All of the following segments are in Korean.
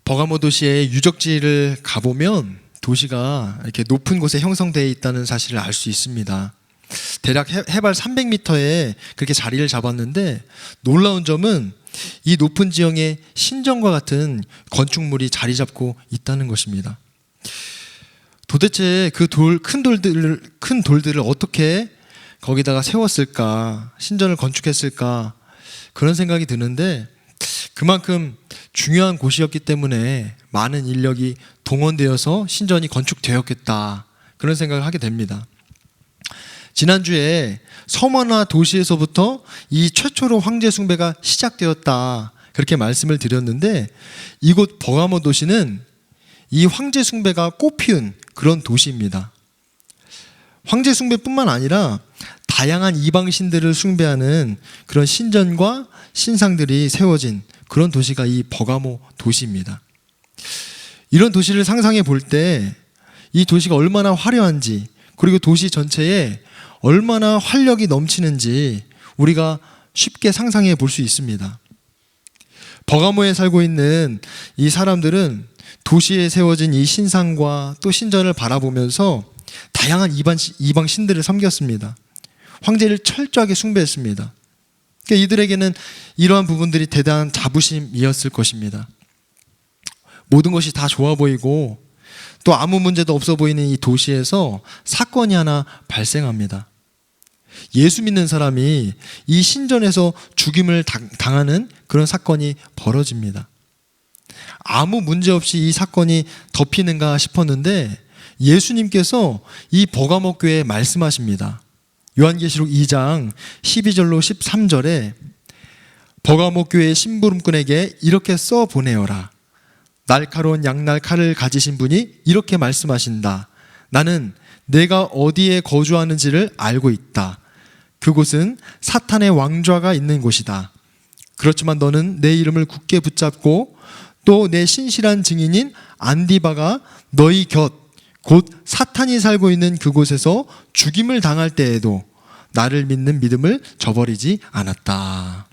버가모 도시의 유적지를 가보면 도시가 이렇게 높은 곳에 형성되어 있다는 사실을 알 수 있습니다. 대략 해발 300m에 그렇게 자리를 잡았는데, 놀라운 점은 이 높은 지형에 신전과 같은 건축물이 자리 잡고 있다는 것입니다. 도대체 그 큰 돌들을 어떻게 거기다가 세웠을까, 신전을 건축했을까, 그런 생각이 드는데, 그만큼 중요한 곳이었기 때문에 많은 인력이 동원되어서 신전이 건축되었겠다, 그런 생각을 하게 됩니다. 지난주에 섬원화 도시에서부터 이 최초로 황제 숭배가 시작되었다, 그렇게 말씀을 드렸는데, 이곳 버가모 도시는 이 황제 숭배가 꽃피운 그런 도시입니다. 황제 숭배뿐만 아니라 다양한 이방 신들을 숭배하는 그런 신전과 신상들이 세워진 그런 도시가 이 버가모 도시입니다. 이런 도시를 상상해 볼 때 이 도시가 얼마나 화려한지, 그리고 도시 전체에 얼마나 활력이 넘치는지 우리가 쉽게 상상해 볼 수 있습니다. 버가모에 살고 있는 이 사람들은 도시에 세워진 이 신상과 또 신전을 바라보면서 다양한 이방 신들을 섬겼습니다. 황제를 철저하게 숭배했습니다. 그러니까 이들에게는 이러한 부분들이 대단한 자부심이었을 것입니다. 모든 것이 다 좋아 보이고 또 아무 문제도 없어 보이는 이 도시에서 사건이 하나 발생합니다. 예수 믿는 사람이 이 신전에서 죽임을 당하는 그런 사건이 벌어집니다. 아무 문제 없이 이 사건이 덮이는가 싶었는데, 예수님께서 이 버가모 교회에 말씀하십니다. 요한계시록 2장 12절로 13절에 버가모 교회의 심부름꾼에게 이렇게 써 보내어라. 날카로운 양날 칼을 가지신 분이 이렇게 말씀하신다. 나는 내가 어디에 거주하는지를 알고 있다. 그곳은 사탄의 왕좌가 있는 곳이다. 그렇지만 너는 내 이름을 굳게 붙잡고 또 내 신실한 증인인 안디바가 너희 곁, 곧 사탄이 살고 있는 그곳에서 죽임을 당할 때에도 나를 믿는 믿음을 저버리지 않았다.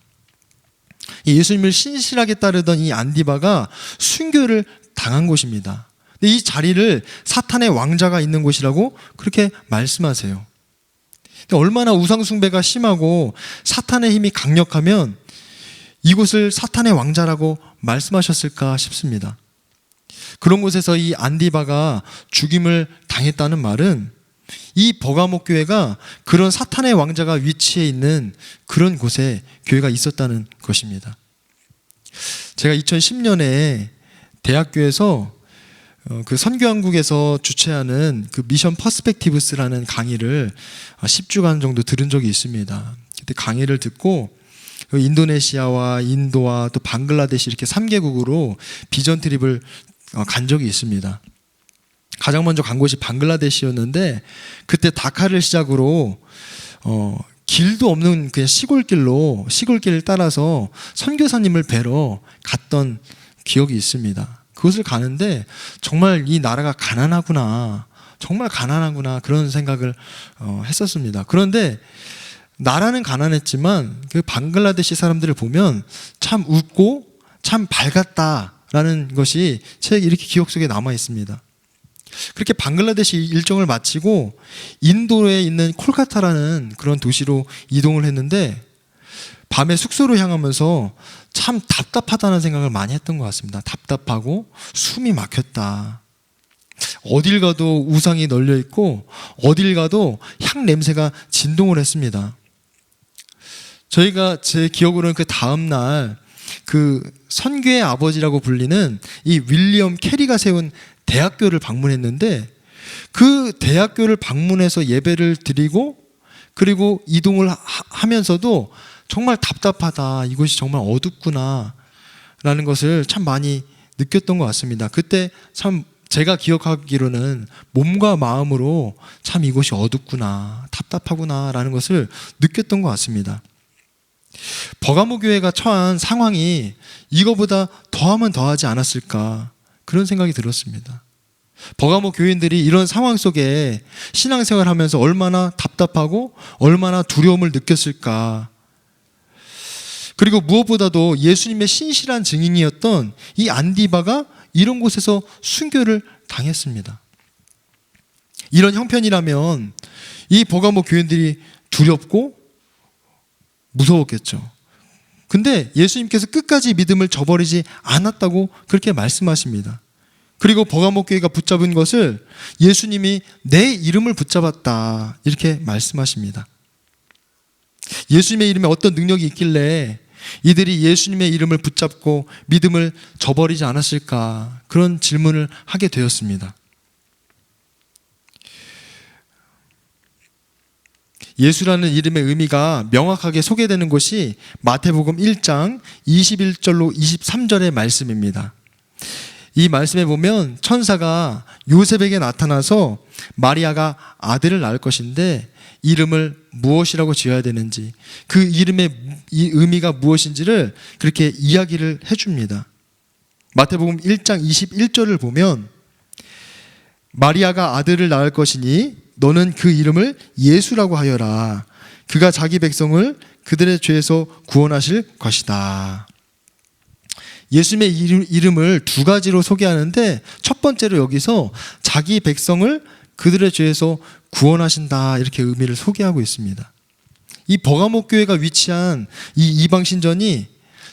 예수님을 신실하게 따르던 이 안디바가 순교를 당한 곳입니다. 근데 이 자리를 사탄의 왕자가 있는 곳이라고 그렇게 말씀하세요. 얼마나 우상숭배가 심하고 사탄의 힘이 강력하면 이곳을 사탄의 왕자라고 말씀하셨을까 싶습니다. 그런 곳에서 이 안디바가 죽임을 당했다는 말은 이 버가모 교회가 그런 사탄의 왕자가 위치해 있는 그런 곳에 교회가 있었다는 것입니다. 제가 2010년에 대학교에서 그 선교한국에서 주최하는 그 미션 퍼스펙티브스라는 강의를 10주간 정도 들은 적이 있습니다. 그때 강의를 듣고 인도네시아와 인도와 또 방글라데시 이렇게 3개국으로 비전 트립을 간 적이 있습니다. 가장 먼저 간 곳이 방글라데시였는데, 그때 다카를 시작으로 길도 없는 그냥 시골길을 따라서 선교사님을 뵈러 갔던 기억이 있습니다. 그곳을 가는데 정말 이 나라가 가난하구나, 정말 가난하구나, 그런 생각을 했었습니다. 그런데 나라는 가난했지만 그 방글라데시 사람들을 보면 참 웃고 참 밝았다라는 것이 제 이렇게 기억 속에 남아 있습니다. 그렇게 방글라데시 일정을 마치고 인도에 있는 콜카타라는 그런 도시로 이동을 했는데, 밤에 숙소로 향하면서 참 답답하다는 생각을 많이 했던 것 같습니다. 답답하고 숨이 막혔다. 어딜 가도 우상이 널려 있고 어딜 가도 향 냄새가 진동을 했습니다. 저희가 제 기억으로는 그 다음날 그 선교의 아버지라고 불리는 이 윌리엄 캐리가 세운 대학교를 방문했는데, 그 대학교를 방문해서 예배를 드리고 그리고 이동을 하면서도 정말 답답하다, 이곳이 정말 어둡구나 라는 것을 참 많이 느꼈던 것 같습니다. 그때 참 제가 기억하기로는 몸과 마음으로 참 이곳이 어둡구나, 답답하구나 라는 것을 느꼈던 것 같습니다. 버가모 교회가 처한 상황이 이거보다 더하면 더하지 않았을까, 그런 생각이 들었습니다. 버가모 교인들이 이런 상황 속에 신앙생활을 하면서 얼마나 답답하고 얼마나 두려움을 느꼈을까. 그리고 무엇보다도 예수님의 신실한 증인이었던 이 안디바가 이런 곳에서 순교를 당했습니다. 이런 형편이라면 이 버가모 교인들이 두렵고 무서웠겠죠. 근데 예수님께서 끝까지 믿음을 저버리지 않았다고 그렇게 말씀하십니다. 그리고 버가모 교회가 붙잡은 것을 예수님이 내 이름을 붙잡았다 이렇게 말씀하십니다. 예수님의 이름에 어떤 능력이 있길래 이들이 예수님의 이름을 붙잡고 믿음을 저버리지 않았을까, 그런 질문을 하게 되었습니다. 예수라는 이름의 의미가 명확하게 소개되는 것이 마태복음 1장 21절로 23절의 말씀입니다. 이 말씀에 보면 천사가 요셉에게 나타나서 마리아가 아들을 낳을 것인데 이름을 무엇이라고 지어야 되는지, 그 이름의 이 의미가 무엇인지를 그렇게 이야기를 해줍니다. 마태복음 1장 21절을 보면 마리아가 아들을 낳을 것이니 너는 그 이름을 예수라고 하여라. 그가 자기 백성을 그들의 죄에서 구원하실 것이다. 예수님의 이름을 두 가지로 소개하는데 첫 번째로 여기서 자기 백성을 그들의 죄에서 구원하신다 이렇게 의미를 소개하고 있습니다. 이 버가모 교회가 위치한 이 이방 신전이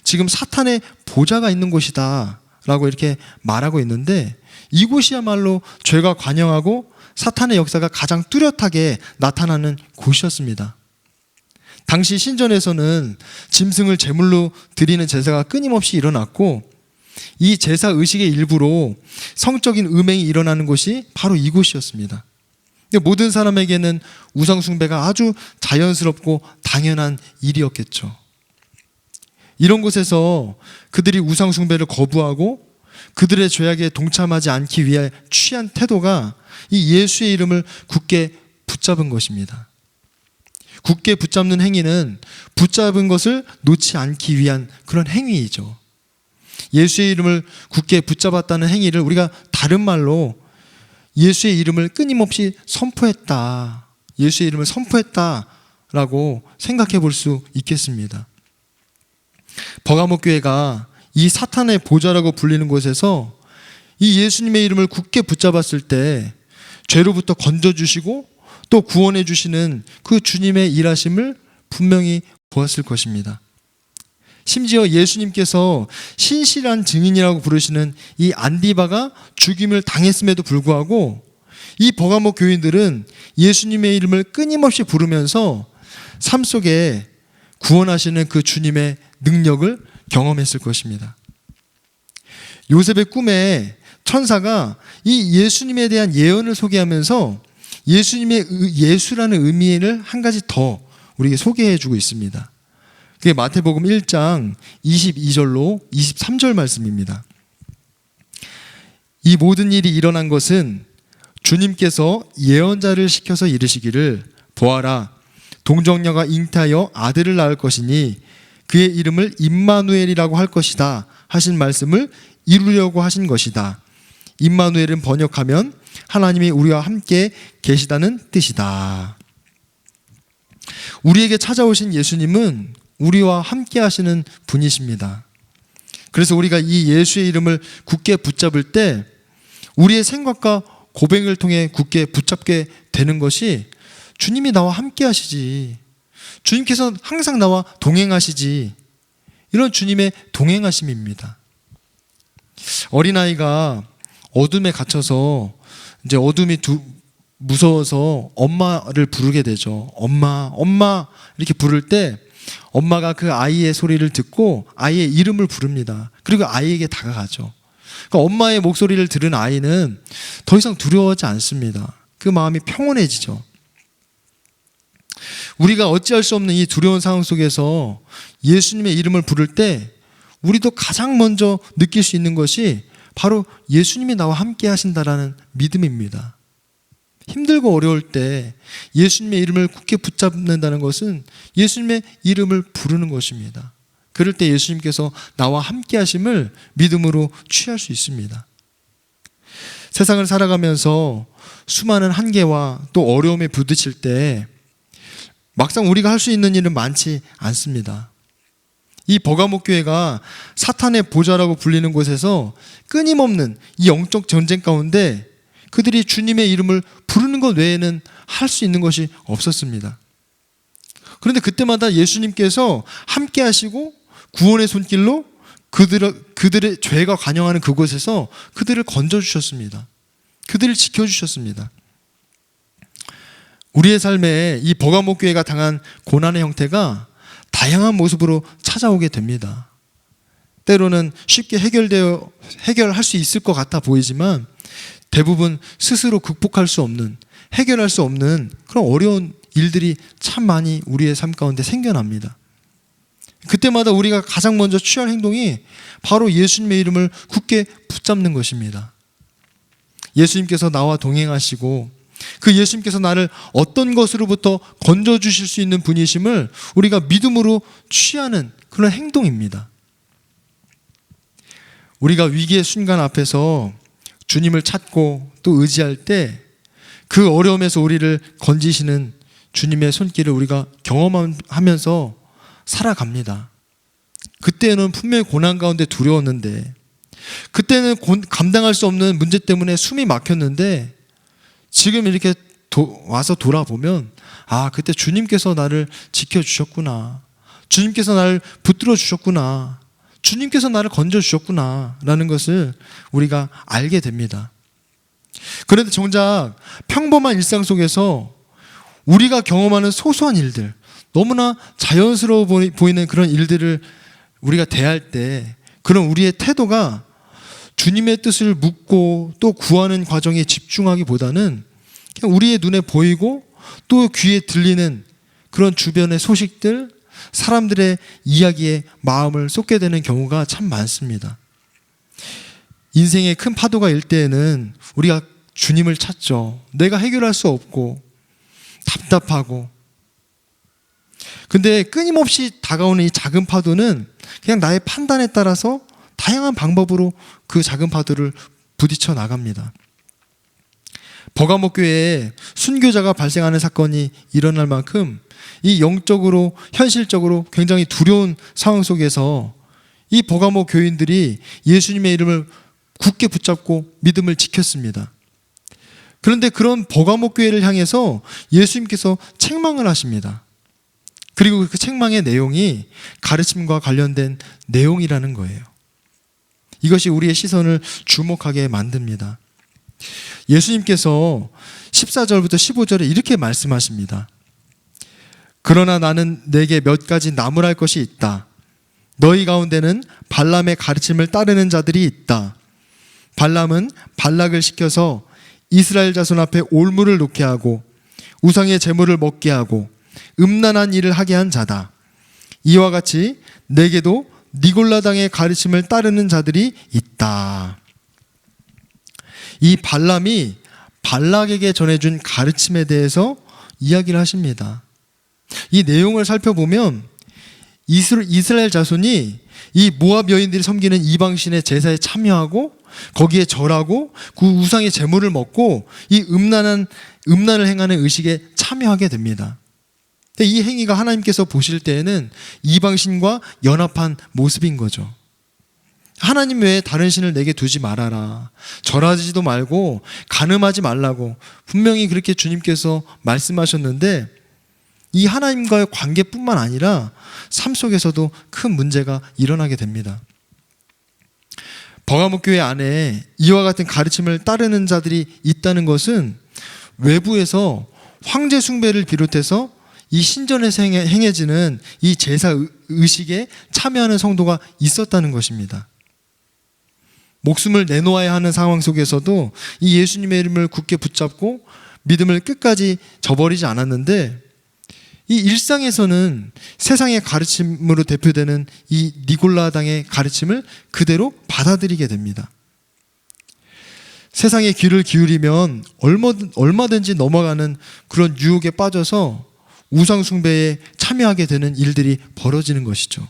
지금 사탄의 보좌가 있는 곳이다 라고 이렇게 말하고 있는데, 이곳이야말로 죄가 관영하고 사탄의 역사가 가장 뚜렷하게 나타나는 곳이었습니다. 당시 신전에서는 짐승을 제물로 드리는 제사가 끊임없이 일어났고, 이 제사 의식의 일부로 성적인 음행이 일어나는 곳이 바로 이곳이었습니다. 모든 사람에게는 우상 숭배가 아주 자연스럽고 당연한 일이었겠죠. 이런 곳에서 그들이 우상 숭배를 거부하고 그들의 죄악에 동참하지 않기 위해 취한 태도가 이 예수의 이름을 굳게 붙잡은 것입니다. 굳게 붙잡는 행위는 붙잡은 것을 놓지 않기 위한 그런 행위이죠. 예수의 이름을 굳게 붙잡았다는 행위를 우리가 다른 말로 예수의 이름을 끊임없이 선포했다, 예수의 이름을 선포했다라고 생각해 볼 수 있겠습니다. 버가모 교회가 이 사탄의 보좌라고 불리는 곳에서 이 예수님의 이름을 굳게 붙잡았을 때 죄로부터 건져주시고 또 구원해 주시는 그 주님의 일하심을 분명히 보았을 것입니다. 심지어 예수님께서 신실한 증인이라고 부르시는 이 안디바가 죽임을 당했음에도 불구하고 이 버가모 교인들은 예수님의 이름을 끊임없이 부르면서 삶 속에 구원하시는 그 주님의 능력을 경험했을 것입니다. 요셉의 꿈에 천사가 이 예수님에 대한 예언을 소개하면서 예수님의 예수라는 의미를 한 가지 더 우리에게 소개해 주고 있습니다. 그게 마태복음 1장 22절로 23절 말씀입니다. 이 모든 일이 일어난 것은 주님께서 예언자를 시켜서 이르시기를 보아라, 동정녀가 잉태하여 아들을 낳을 것이니 그의 이름을 임마누엘이라고 할 것이다 하신 말씀을 이루려고 하신 것이다. 임마누엘은 번역하면 하나님이 우리와 함께 계시다는 뜻이다. 우리에게 찾아오신 예수님은 우리와 함께 하시는 분이십니다. 그래서 우리가 이 예수의 이름을 굳게 붙잡을 때 우리의 생각과 고백을 통해 굳게 붙잡게 되는 것이 주님이 나와 함께 하시지, 주님께서 항상 나와 동행하시지, 이런 주님의 동행하심입니다. 어린아이가 어둠에 갇혀서 이제 어둠이 무서워서 엄마를 부르게 되죠. 엄마, 엄마 이렇게 부를 때 엄마가 그 아이의 소리를 듣고 아이의 이름을 부릅니다. 그리고 아이에게 다가가죠. 그러니까 엄마의 목소리를 들은 아이는 더 이상 두려워하지 않습니다. 그 마음이 평온해지죠. 우리가 어찌할 수 없는 이 두려운 상황 속에서 예수님의 이름을 부를 때 우리도 가장 먼저 느낄 수 있는 것이 바로 예수님이 나와 함께 하신다라는 믿음입니다. 힘들고 어려울 때 예수님의 이름을 굳게 붙잡는다는 것은 예수님의 이름을 부르는 것입니다. 그럴 때 예수님께서 나와 함께 하심을 믿음으로 취할 수 있습니다. 세상을 살아가면서 수많은 한계와 또 어려움에 부딪힐 때 막상 우리가 할 수 있는 일은 많지 않습니다. 이 버가모 교회가 사탄의 보좌라고 불리는 곳에서 끊임없는 이 영적 전쟁 가운데 그들이 주님의 이름을 부르는 것 외에는 할 수 있는 것이 없었습니다. 그런데 그때마다 예수님께서 함께 하시고 구원의 손길로 그들의 죄가 관영하는 그곳에서 그들을 건져주셨습니다. 그들을 지켜주셨습니다. 우리의 삶에 이 버가모 교회가 당한 고난의 형태가 다양한 모습으로 찾아오게 됩니다. 때로는 쉽게 해결할 수 있을 것 같아 보이지만 대부분 스스로 극복할 수 없는, 해결할 수 없는 그런 어려운 일들이 참 많이 우리의 삶 가운데 생겨납니다. 그때마다 우리가 가장 먼저 취할 행동이 바로 예수님의 이름을 굳게 붙잡는 것입니다. 예수님께서 나와 동행하시고 그 예수님께서 나를 어떤 것으로부터 건져주실 수 있는 분이심을 우리가 믿음으로 취하는 그런 행동입니다. 우리가 위기의 순간 앞에서 주님을 찾고 또 의지할 때 그 어려움에서 우리를 건지시는 주님의 손길을 우리가 경험하면서 살아갑니다. 그때는 분명히 고난 가운데 두려웠는데, 그때는 감당할 수 없는 문제 때문에 숨이 막혔는데, 지금 이렇게 와서 돌아보면 그때 주님께서 나를 지켜주셨구나, 주님께서 나를 붙들어 주셨구나, 주님께서 나를 건져주셨구나 라는 것을 우리가 알게 됩니다. 그런데 정작 평범한 일상 속에서 우리가 경험하는 소소한 일들, 너무나 자연스러워 보이는 그런 일들을 우리가 대할 때 그런 우리의 태도가 주님의 뜻을 묻고 또 구하는 과정에 집중하기보다는 그냥 우리의 눈에 보이고 또 귀에 들리는 그런 주변의 소식들, 사람들의 이야기에 마음을 쏟게 되는 경우가 참 많습니다. 인생의 큰 파도가 일 때에는 우리가 주님을 찾죠. 내가 해결할 수 없고 답답하고. 근데 끊임없이 다가오는 이 작은 파도는 그냥 나의 판단에 따라서 다양한 방법으로 그 작은 파도를 부딪혀 나갑니다. 버가모 교회에 순교자가 발생하는 사건이 일어날 만큼 이 영적으로 현실적으로 굉장히 두려운 상황 속에서 이 버가모 교인들이 예수님의 이름을 굳게 붙잡고 믿음을 지켰습니다. 그런데 그런 버가모 교회를 향해서 예수님께서 책망을 하십니다. 그리고 그 책망의 내용이 가르침과 관련된 내용이라는 거예요. 이것이 우리의 시선을 주목하게 만듭니다. 예수님께서 14절부터 15절에 이렇게 말씀하십니다. 그러나 나는 내게 몇 가지 나무랄 것이 있다. 너희 가운데는 발람의 가르침을 따르는 자들이 있다. 발람은 발락을 시켜서 이스라엘 자손 앞에 올무를 놓게 하고 우상의 제물을 먹게 하고 음란한 일을 하게 한 자다. 이와 같이 내게도 니골라당의 가르침을 따르는 자들이 있다. 이 발람이 발락에게 전해준 가르침에 대해서 이야기를 하십니다. 이 내용을 살펴보면 이스라엘 자손이 이 모압 여인들이 섬기는 이방신의 제사에 참여하고 거기에 절하고 그 우상의 제물을 먹고 이 음란을 행하는 의식에 참여하게 됩니다. 이 행위가 하나님께서 보실 때에는 이방신과 연합한 모습인 거죠. 하나님 외에 다른 신을 내게 두지 말아라, 절하지도 말고 간음하지 말라고 분명히 그렇게 주님께서 말씀하셨는데, 이 하나님과의 관계뿐만 아니라 삶 속에서도 큰 문제가 일어나게 됩니다. 버가모 교회 안에 이와 같은 가르침을 따르는 자들이 있다는 것은 외부에서 황제 숭배를 비롯해서 이 신전에서 행해지는 이 제사 의식에 참여하는 성도가 있었다는 것입니다. 목숨을 내놓아야 하는 상황 속에서도 이 예수님의 이름을 굳게 붙잡고 믿음을 끝까지 저버리지 않았는데, 이 일상에서는 세상의 가르침으로 대표되는 이 니골라당의 가르침을 그대로 받아들이게 됩니다. 세상에 귀를 기울이면 얼마든지 넘어가는 그런 유혹에 빠져서 우상 숭배에 참여하게 되는 일들이 벌어지는 것이죠.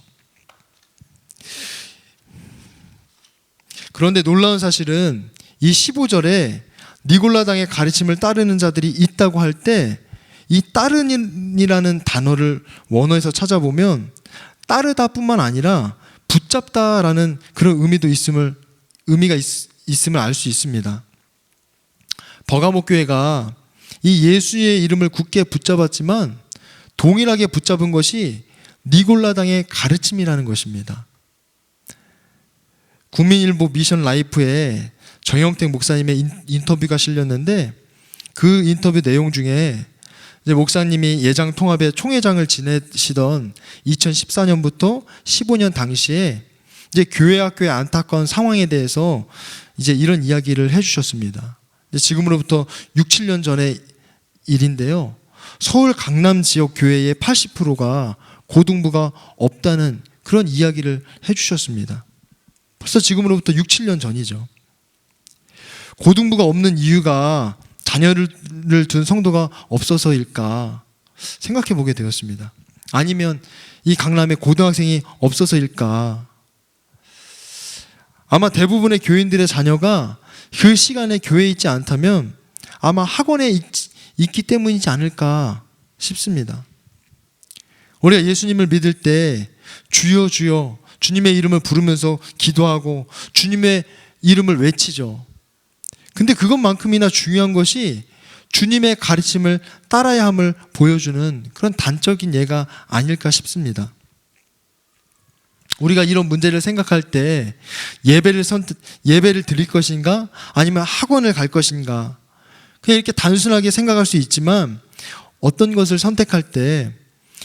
그런데 놀라운 사실은 이 15절에 니골라당의 가르침을 따르는 자들이 있다고 할 때 이 따르니라는 단어를 원어에서 찾아보면 따르다뿐만 아니라 붙잡다라는 그런 의미가 있음을 알 수 있습니다. 버가모 교회가 이 예수의 이름을 굳게 붙잡았지만 동일하게 붙잡은 것이 니골라당의 가르침이라는 것입니다. 국민일보 미션 라이프에 정영택 목사님의 인터뷰가 실렸는데 그 인터뷰 내용 중에 이제 목사님이 예장 통합의 총회장을 지내시던 2014년부터 15년 당시에 이제 교회 학교의 안타까운 상황에 대해서 이제 이런 이야기를 해주셨습니다. 지금으로부터 6, 7년 전의 일인데요. 서울 강남 지역 교회의 80%가 고등부가 없다는 그런 이야기를 해주셨습니다. 벌써 지금으로부터 6, 7년 전이죠. 고등부가 없는 이유가 자녀를 둔 성도가 없어서일까 생각해 보게 되었습니다. 아니면 이 강남에 고등학생이 없어서일까. 아마 대부분의 교인들의 자녀가 그 시간에 교회에 있지 않다면 아마 학원에 있기 때문이지 않을까 싶습니다. 우리가 예수님을 믿을 때 주여 주여 주님의 이름을 부르면서 기도하고 주님의 이름을 외치죠. 근데 그것만큼이나 중요한 것이 주님의 가르침을 따라야 함을 보여주는 그런 단적인 예가 아닐까 싶습니다. 우리가 이런 문제를 생각할 때 예배를 드릴 것인가 아니면 학원을 갈 것인가 그냥 이렇게 단순하게 생각할 수 있지만 어떤 것을 선택할 때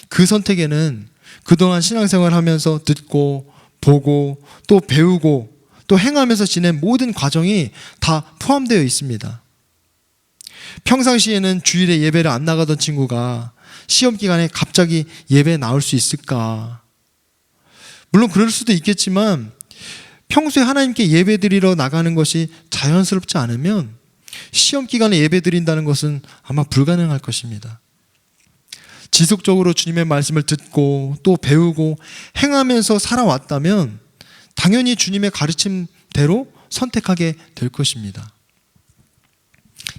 그 선택에는 그동안 신앙생활 하면서 듣고 보고 또 배우고 또 행하면서 지낸 모든 과정이 다 포함되어 있습니다. 평상시에는 주일에 예배를 안 나가던 친구가 시험 기간에 갑자기 예배에 나올 수 있을까? 물론 그럴 수도 있겠지만 평소에 하나님께 예배 드리러 나가는 것이 자연스럽지 않으면 시험 기간에 예배 드린다는 것은 아마 불가능할 것입니다. 지속적으로 주님의 말씀을 듣고 또 배우고 행하면서 살아왔다면 당연히 주님의 가르침대로 선택하게 될 것입니다.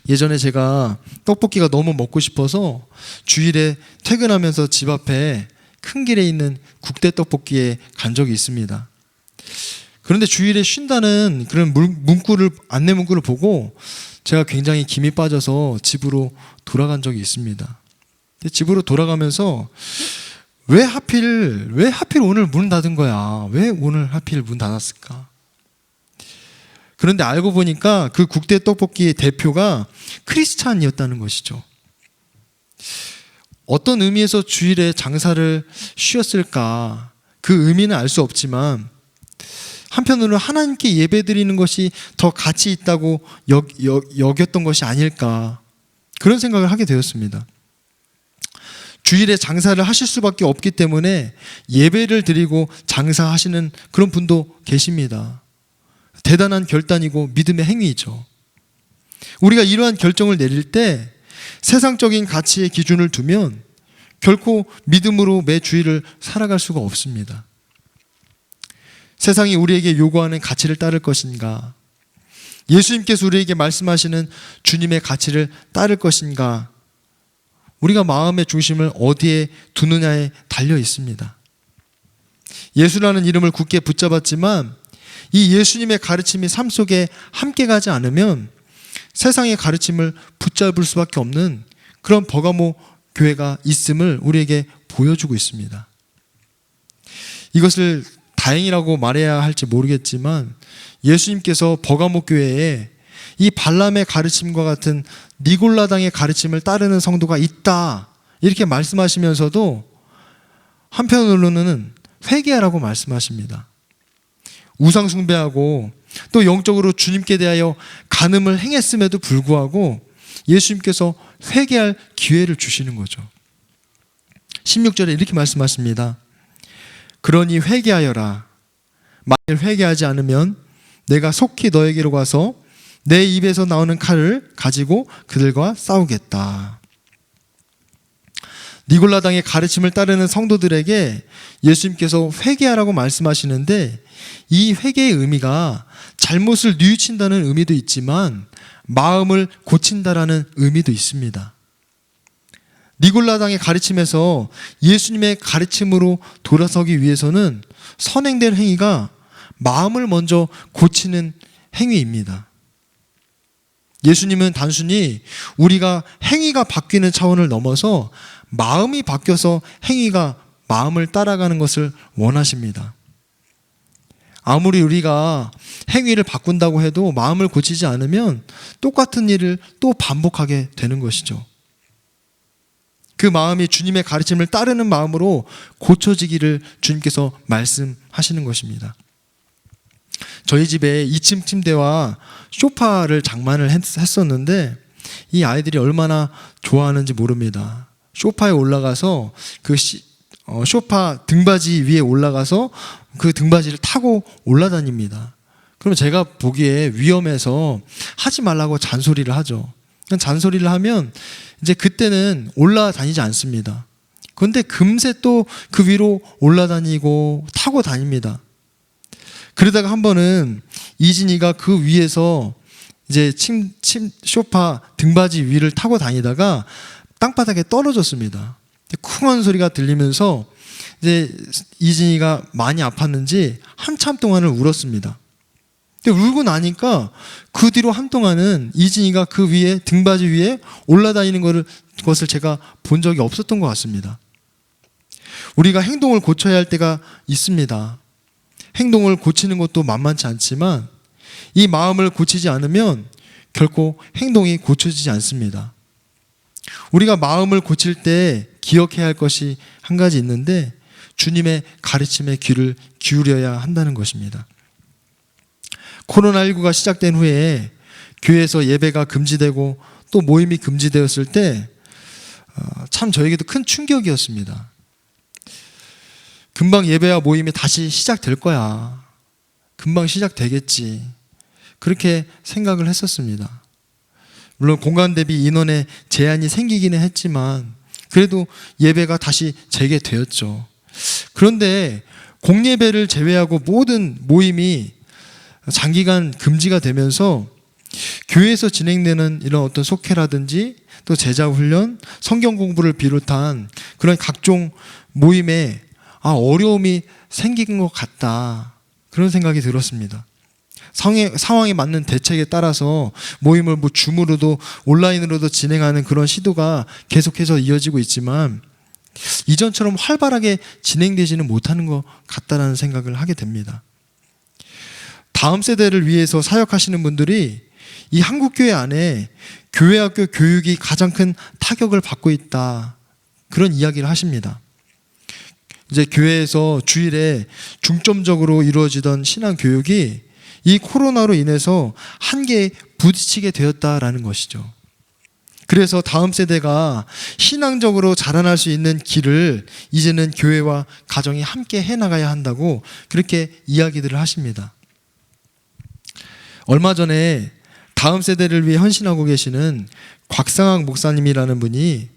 예전에 제가 떡볶이가 너무 먹고 싶어서 주일에 퇴근하면서 집 앞에 큰 길에 있는 국대 떡볶이에 간 적이 있습니다. 그런데 주일에 쉰다는 그런 안내 문구를 보고 제가 굉장히 김이 빠져서 집으로 돌아간 적이 있습니다. 집으로 돌아가면서 왜 하필 오늘 문 닫은 거야? 왜 오늘 하필 문 닫았을까? 그런데 알고 보니까 그 국대 떡볶이의 대표가 크리스찬이었다는 것이죠. 어떤 의미에서 주일에 장사를 쉬었을까? 그 의미는 알 수 없지만 한편으로는 하나님께 예배드리는 것이 더 가치 있다고 여겼던 것이 아닐까 그런 생각을 하게 되었습니다. 주일에 장사를 하실 수밖에 없기 때문에 예배를 드리고 장사하시는 그런 분도 계십니다. 대단한 결단이고 믿음의 행위이죠. 우리가 이러한 결정을 내릴 때 세상적인 가치의 기준을 두면 결코 믿음으로 매 주일을 살아갈 수가 없습니다. 세상이 우리에게 요구하는 가치를 따를 것인가? 예수님께서 우리에게 말씀하시는 주님의 가치를 따를 것인가? 우리가 마음의 중심을 어디에 두느냐에 달려 있습니다. 예수라는 이름을 굳게 붙잡았지만 이 예수님의 가르침이 삶 속에 함께 가지 않으면 세상의 가르침을 붙잡을 수밖에 없는 그런 버가모 교회가 있음을 우리에게 보여주고 있습니다. 이것을 다행이라고 말해야 할지 모르겠지만 예수님께서 버가모 교회에 이 발람의 가르침과 같은 니골라당의 가르침을 따르는 성도가 있다 이렇게 말씀하시면서도 한편으로는 회개하라고 말씀하십니다. 우상 숭배하고 또 영적으로 주님께 대하여 간음을 행했음에도 불구하고 예수님께서 회개할 기회를 주시는 거죠. 16절에 이렇게 말씀하십니다. 그러니 회개하여라. 만일 회개하지 않으면 내가 속히 너에게로 가서 내 입에서 나오는 칼을 가지고 그들과 싸우겠다. 니골라당의 가르침을 따르는 성도들에게 예수님께서 회개하라고 말씀하시는데 이 회개의 의미가 잘못을 뉘우친다는 의미도 있지만 마음을 고친다라는 의미도 있습니다. 니골라당의 가르침에서 예수님의 가르침으로 돌아서기 위해서는 선행될 행위가 마음을 먼저 고치는 행위입니다. 예수님은 단순히 우리가 행위가 바뀌는 차원을 넘어서 마음이 바뀌어서 행위가 마음을 따라가는 것을 원하십니다. 아무리 우리가 행위를 바꾼다고 해도 마음을 고치지 않으면 똑같은 일을 또 반복하게 되는 것이죠. 그 마음이 주님의 가르침을 따르는 마음으로 고쳐지기를 주님께서 말씀하시는 것입니다. 저희 집에 2층 침대와 소파를 장만을 했었는데 이 아이들이 얼마나 좋아하는지 모릅니다. 소파에 올라가서 그 소파 등받이 위에 올라가서 그 등받이를 타고 올라다닙니다. 그럼 제가 보기에 위험해서 하지 말라고 잔소리를 하죠. 잔소리를 하면 이제 그때는 올라다니지 않습니다. 그런데 금세 또 그 위로 올라다니고 타고 다닙니다. 그러다가 한 번은 이진이가 그 위에서 이제 소파 등받이 위를 타고 다니다가 땅바닥에 떨어졌습니다. 쿵한 소리가 들리면서 이제 이진이가 많이 아팠는지 한참 동안을 울었습니다. 근데 울고 나니까 그 뒤로 한동안은 이진이가 그 위에 등받이 위에 올라다니는 것을 제가 본 적이 없었던 것 같습니다. 우리가 행동을 고쳐야 할 때가 있습니다. 행동을 고치는 것도 만만치 않지만 이 마음을 고치지 않으면 결코 행동이 고쳐지지 않습니다. 우리가 마음을 고칠 때 기억해야 할 것이 한 가지 있는데 주님의 가르침에 귀를 기울여야 한다는 것입니다. 코로나19가 시작된 후에 교회에서 예배가 금지되고 또 모임이 금지되었을 때 참 저에게도 큰 충격이었습니다. 금방 예배와 모임이 다시 시작될 거야. 금방 시작되겠지. 그렇게 생각을 했었습니다. 물론 공간 대비 인원의 제한이 생기기는 했지만 그래도 예배가 다시 재개되었죠. 그런데 공예배를 제외하고 모든 모임이 장기간 금지가 되면서 교회에서 진행되는 이런 어떤 속회라든지 또 제자훈련, 성경 공부를 비롯한 그런 각종 모임에 어려움이 생긴 것 같다. 그런 생각이 들었습니다. 상황에 맞는 대책에 따라서 모임을 줌으로도 온라인으로도 진행하는 그런 시도가 계속해서 이어지고 있지만 이전처럼 활발하게 진행되지는 못하는 것 같다는 생각을 하게 됩니다. 다음 세대를 위해서 사역하시는 분들이 이 한국교회 안에 교회학교 교육이 가장 큰 타격을 받고 있다. 그런 이야기를 하십니다. 이제 교회에서 주일에 중점적으로 이루어지던 신앙교육이 이 코로나로 인해서 한계에 부딪히게 되었다라는 것이죠. 그래서 다음 세대가 신앙적으로 자라날 수 있는 길을 이제는 교회와 가정이 함께 해나가야 한다고 그렇게 이야기들을 하십니다. 얼마 전에 다음 세대를 위해 헌신하고 계시는 곽상학 목사님이라는 분이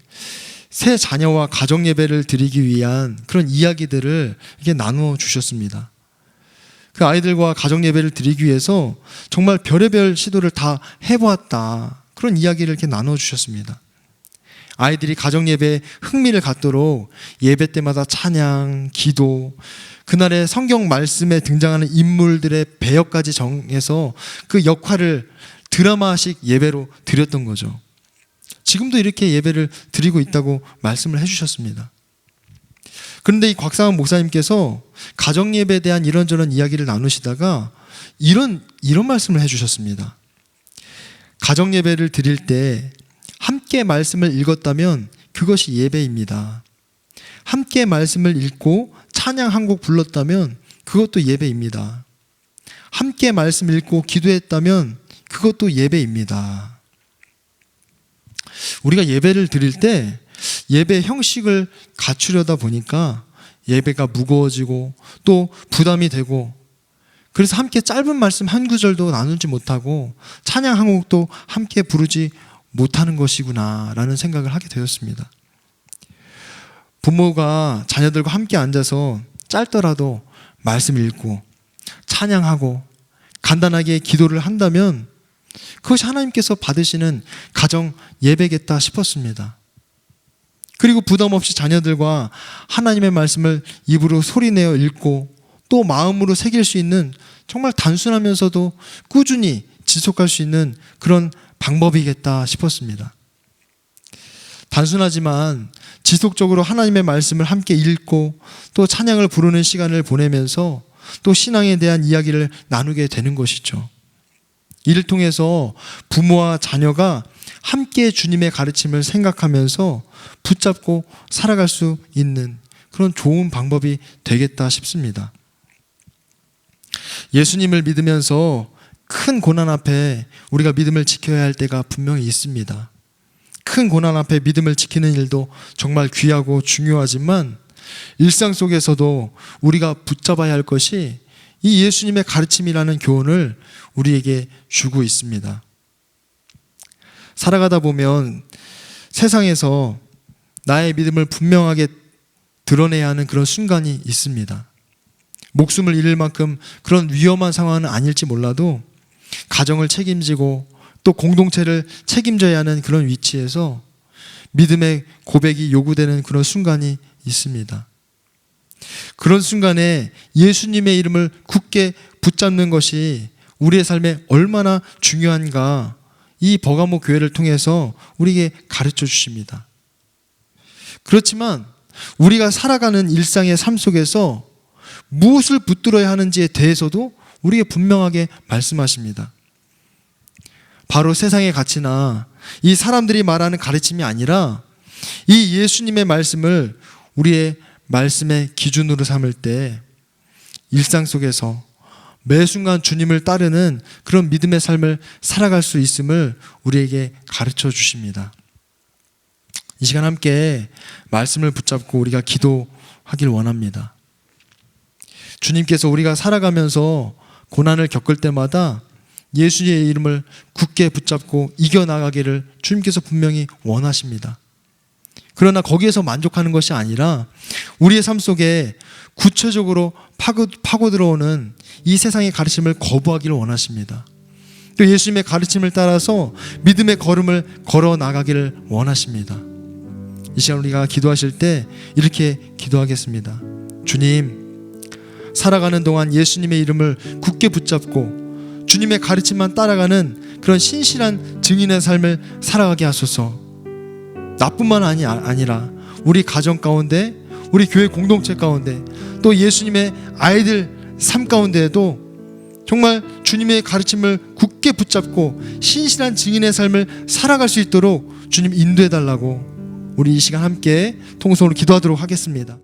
새 자녀와 가정 예배를 드리기 위한 그런 이야기들을 이렇게 나누어 주셨습니다. 그 아이들과 가정 예배를 드리기 위해서 정말 별의별 시도를 다 해보았다. 그런 이야기를 이렇게 나눠 주셨습니다. 아이들이 가정 예배에 흥미를 갖도록 예배 때마다 찬양, 기도, 그날의 성경 말씀에 등장하는 인물들의 배역까지 정해서 그 역할을 드라마식 예배로 드렸던 거죠. 지금도 이렇게 예배를 드리고 있다고 말씀을 해주셨습니다. 그런데 이 곽상학 목사님께서 가정 예배에 대한 이런저런 이야기를 나누시다가 이런 말씀을 해주셨습니다. 가정 예배를 드릴 때 함께 말씀을 읽었다면 그것이 예배입니다. 함께 말씀을 읽고 찬양 한 곡 불렀다면 그것도 예배입니다. 함께 말씀 읽고 기도했다면 그것도 예배입니다. 우리가 예배를 드릴 때 예배 형식을 갖추려다 보니까 예배가 무거워지고 또 부담이 되고 그래서 함께 짧은 말씀 한 구절도 나누지 못하고 찬양 한 곡도 함께 부르지 못하는 것이구나 라는 생각을 하게 되었습니다. 부모가 자녀들과 함께 앉아서 짧더라도 말씀 읽고 찬양하고 간단하게 기도를 한다면 그것이 하나님께서 받으시는 가정 예배겠다 싶었습니다. 그리고 부담 없이 자녀들과 하나님의 말씀을 입으로 소리내어 읽고 또 마음으로 새길 수 있는 정말 단순하면서도 꾸준히 지속할 수 있는 그런 방법이겠다 싶었습니다. 단순하지만 지속적으로 하나님의 말씀을 함께 읽고 또 찬양을 부르는 시간을 보내면서 또 신앙에 대한 이야기를 나누게 되는 것이죠. 이를 통해서 부모와 자녀가 함께 주님의 가르침을 생각하면서 붙잡고 살아갈 수 있는 그런 좋은 방법이 되겠다 싶습니다. 예수님을 믿으면서 큰 고난 앞에 우리가 믿음을 지켜야 할 때가 분명히 있습니다. 큰 고난 앞에 믿음을 지키는 일도 정말 귀하고 중요하지만 일상 속에서도 우리가 붙잡아야 할 것이 이 예수님의 가르침이라는 교훈을 우리에게 주고 있습니다. 살아가다 보면 세상에서 나의 믿음을 분명하게 드러내야 하는 그런 순간이 있습니다. 목숨을 잃을 만큼 그런 위험한 상황은 아닐지 몰라도 가정을 책임지고 또 공동체를 책임져야 하는 그런 위치에서 믿음의 고백이 요구되는 그런 순간이 있습니다. 그런 순간에 예수님의 이름을 굳게 붙잡는 것이 우리의 삶에 얼마나 중요한가 이 버가모 교회를 통해서 우리에게 가르쳐 주십니다. 그렇지만 우리가 살아가는 일상의 삶 속에서 무엇을 붙들어야 하는지에 대해서도 우리에게 분명하게 말씀하십니다. 바로 세상의 가치나 이 사람들이 말하는 가르침이 아니라 이 예수님의 말씀을 우리의 말씀의 기준으로 삼을 때 일상 속에서 매 순간 주님을 따르는 그런 믿음의 삶을 살아갈 수 있음을 우리에게 가르쳐 주십니다. 이 시간 함께 말씀을 붙잡고 우리가 기도하길 원합니다. 주님께서 우리가 살아가면서 고난을 겪을 때마다 예수의 이름을 굳게 붙잡고 이겨나가기를 주님께서 분명히 원하십니다. 그러나 거기에서 만족하는 것이 아니라 우리의 삶 속에 구체적으로 파고 들어오는 이 세상의 가르침을 거부하기를 원하십니다. 또 예수님의 가르침을 따라서 믿음의 걸음을 걸어 나가기를 원하십니다. 이 시간 우리가 기도하실 때 이렇게 기도하겠습니다. 주님, 살아가는 동안 예수님의 이름을 굳게 붙잡고 주님의 가르침만 따라가는 그런 신실한 증인의 삶을 살아가게 하소서. 나뿐만 아니라 우리 가정 가운데, 우리 교회 공동체 가운데, 또 예수님의 아이들 삶 가운데에도 정말 주님의 가르침을 굳게 붙잡고 신실한 증인의 삶을 살아갈 수 있도록 주님 인도해 달라고 우리 이 시간 함께 통성으로 기도하도록 하겠습니다.